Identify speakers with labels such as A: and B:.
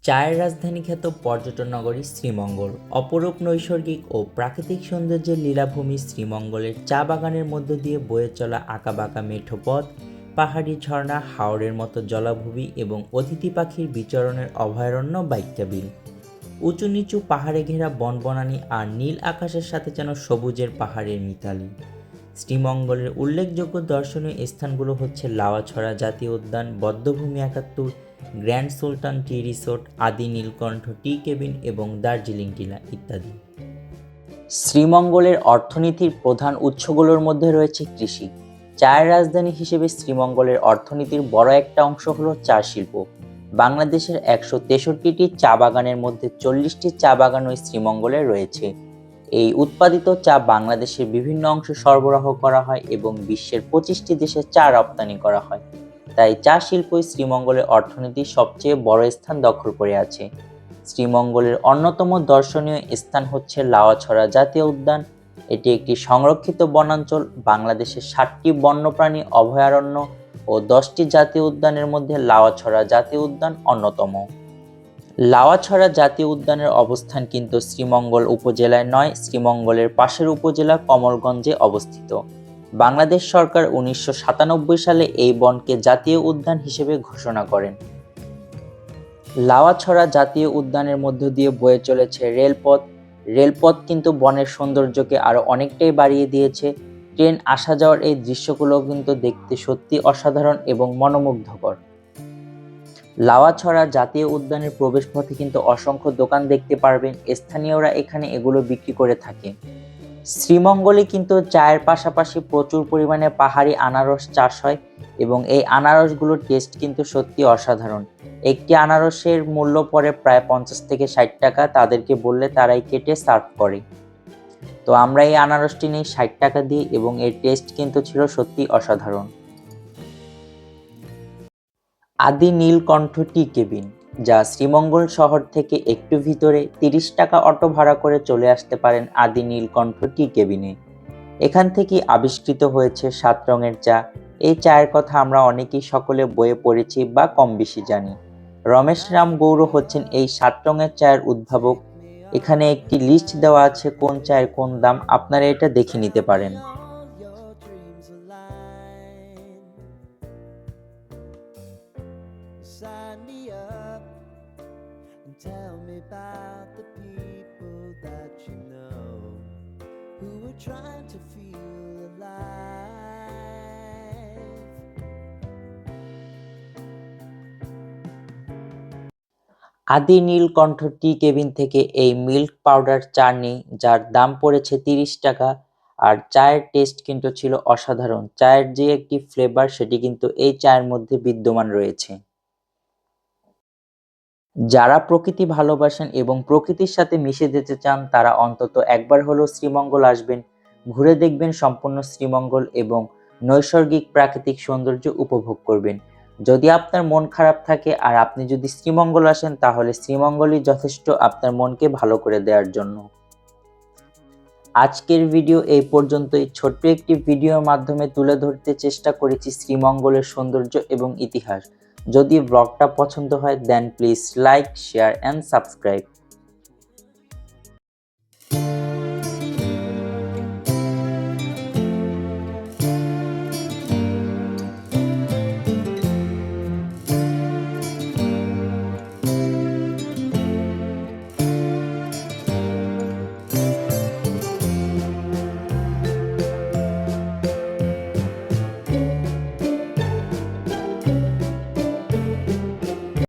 A: চায়ের রাজধানী খ্যাত পর্যটন নগরী শ্রীমঙ্গল অপরূপ নৈসর্গিক ও প্রাকৃতিক সৌন্দর্যের লীলাভূমি শ্রীমঙ্গলের চা বাগানের মধ্য দিয়ে বয়ে চলা আঁকাবাঁকা মেঠো পথ, পাহাড়ি ঝর্ণা, হাওরের মতো জলাভূমি এবং অতিথি পাখির বিচরণের অভয়ারণ্য বাইক্কা বিল। উঁচু নিচু পাহাড়ে ঘেরা বনবনানী আর নীল আকাশের সাথে যেন সবুজের পাহাড়ের মিতালি। শ্রীমঙ্গলের উল্লেখযোগ্য দর্শনীয় স্থানগুলো হচ্ছে লাওয়াছড়া জাতীয় উদ্যান, বধ্যভূমি ৭১, গ্র্যান্ড সুলতান টি রিসোর্ট, আদি নীলকণ্ঠ টি কেবিন এবং দার্জিলিং টিলা ইত্যাদি। শ্রীমঙ্গলের অর্থনীতির প্রধান উৎসগুলোর মধ্যে রয়েছে কৃষি। চায়ের রাজধানী হিসেবে শ্রীমঙ্গলের অর্থনীতির বড় একটা অংশ হলো চা শিল্প। বাংলাদেশের ১৬৩টি চা বাগানের মধ্যে ৪০টি চা বাগান ওই শ্রীমঙ্গলে রয়েছে। এই উৎপাদিত চা বাংলাদেশের বিভিন্ন অংশে সরবরাহ করা হয় এবং বিশ্বের ২৫টি দেশে চা রপ্তানি করা হয়। তাই চা শিল্পই শ্রীমঙ্গলের অর্থনীতির সবচেয়ে বড় স্থান দখল করে আছে। শ্রীমঙ্গলের অন্যতম দর্শনীয় স্থান হচ্ছে লাওয়াছড়া জাতীয় উদ্যান। এটি একটি সংরক্ষিত বনাঞ্চল। বাংলাদেশের ৭টি বন্যপ্রাণী অভয়ারণ্য ও ১০টি জাতীয় উদ্যানের মধ্যে লাওয়াছড়া জাতীয় উদ্যান অন্যতম। লাওয়াছড়া জাতীয় উদ্যানের অবস্থান কিন্তু শ্রীমঙ্গল উপজেলায় নয়, শ্রীমঙ্গলের পাশের উপজেলা কমলগঞ্জে অবস্থিত। বাংলাদেশ সরকার ১৯৯৭ সালে এই বনকে জাতীয় উদ্যান হিসেবে ঘোষণা করেন। লাওয়াছড়া জাতীয় উদ্যানের মধ্য দিয়ে বয়ে চলেছে রেলপথ। রেলপথ কিন্তু বনের সৌন্দর্যকে আরো অনেকটাই বাড়িয়ে দিয়েছে। ট্রেন আসা যাওয়ার এই দৃশ্যগুলো কিন্তু দেখতে সত্যি অসাধারণ এবং মনোমুগ্ধকর। লাওয়াছড়া জাতীয় উদ্যানের প্রবেশপথে কিন্তু অসংখ্য দোকান দেখতে পারবেন। স্থানীয়রা এখানে এগুলো বিক্রি করে থাকে। শ্রীমঙ্গলে কিন্তু চায়ের পাশাপাশি প্রচুর পরিমাণে পাহাড়ি আনারস চাষ হয় এবং এই আনারসগুলোর টেস্ট কিন্তু সত্যি অসাধারণ। একটি আনারসের মূল্য পড়ে প্রায় ৫০ থেকে ৬০ টাকা। তাদেরকে বললে তারাই কেটে সার্ভ করে। তো আমরা এই আনারসটি নিই ৬০ টাকা দিয়ে এবং এর টেস্ট কিন্তু ছিল সত্যি অসাধারণ। আদি নীলকণ্ঠ টি কেবিন, যা শ্রীমঙ্গল শহর থেকে একটু ভিতরে, ৩০ টাকা অটো ভাড়া করে চলে আসতে পারেন আদি নীলকণ্ঠ টি কেবিনে। এখান থেকেই আবিষ্কৃত হয়েছে ৭ রঙের চা। এই চায়ের কথা আমরা অনেকেই সকলে বইয়ে পড়েছি বা কম বেশি জানি। রমেশ রাম গৌর হচ্ছেন এই ৭ রঙের চায়ের উদ্ভাবক। এখানে একটি লিস্ট দেওয়া আছে কোন চায়ের কোন দাম, আপনারা এটা দেখে নিতে পারেন। Sign me up and tell me about the people that you know who are trying to feel alive. আদি নীলকণ্ঠ টি কেবিন থেকে এই মিল্ক পাউডার চা নিই, যার দাম পড়েছে ৩০ টাকা। আর চায়ের টেস্ট কিন্তু ছিল অসাধারণ। চায়ের যে একটি ফ্লেভার সেটি কিন্তু এই চায়ের মধ্যে বিদ্যমান রয়েছে। যারা প্রকৃতি ভালোবাসেন এবং প্রকৃতির সাথে মিশে যেতে চান তারা অন্তত একবার হলেও শ্রীমঙ্গল আসবেন, ঘুরে দেখবেন সম্পূর্ণ শ্রীমঙ্গল এবং নৈসর্গিক প্রাকৃতিক সৌন্দর্য উপভোগ করবেন। যদি আপনার মন খারাপ থাকে আর আপনি যদি শ্রীমঙ্গল আসেন তাহলে শ্রীমঙ্গলই যথেষ্ট আপনার মনকে ভালো করে দেওয়ার জন্য। আজকের ভিডিও এই পর্যন্তই। ছোট্ট একটি ভিডিওর মাধ্যমে তুলে ধরতে চেষ্টা করেছি শ্রীমঙ্গলের সৌন্দর্য এবং ইতিহাস। যদি ব্লগটা পছন্দ হয় then please like, share and subscribe.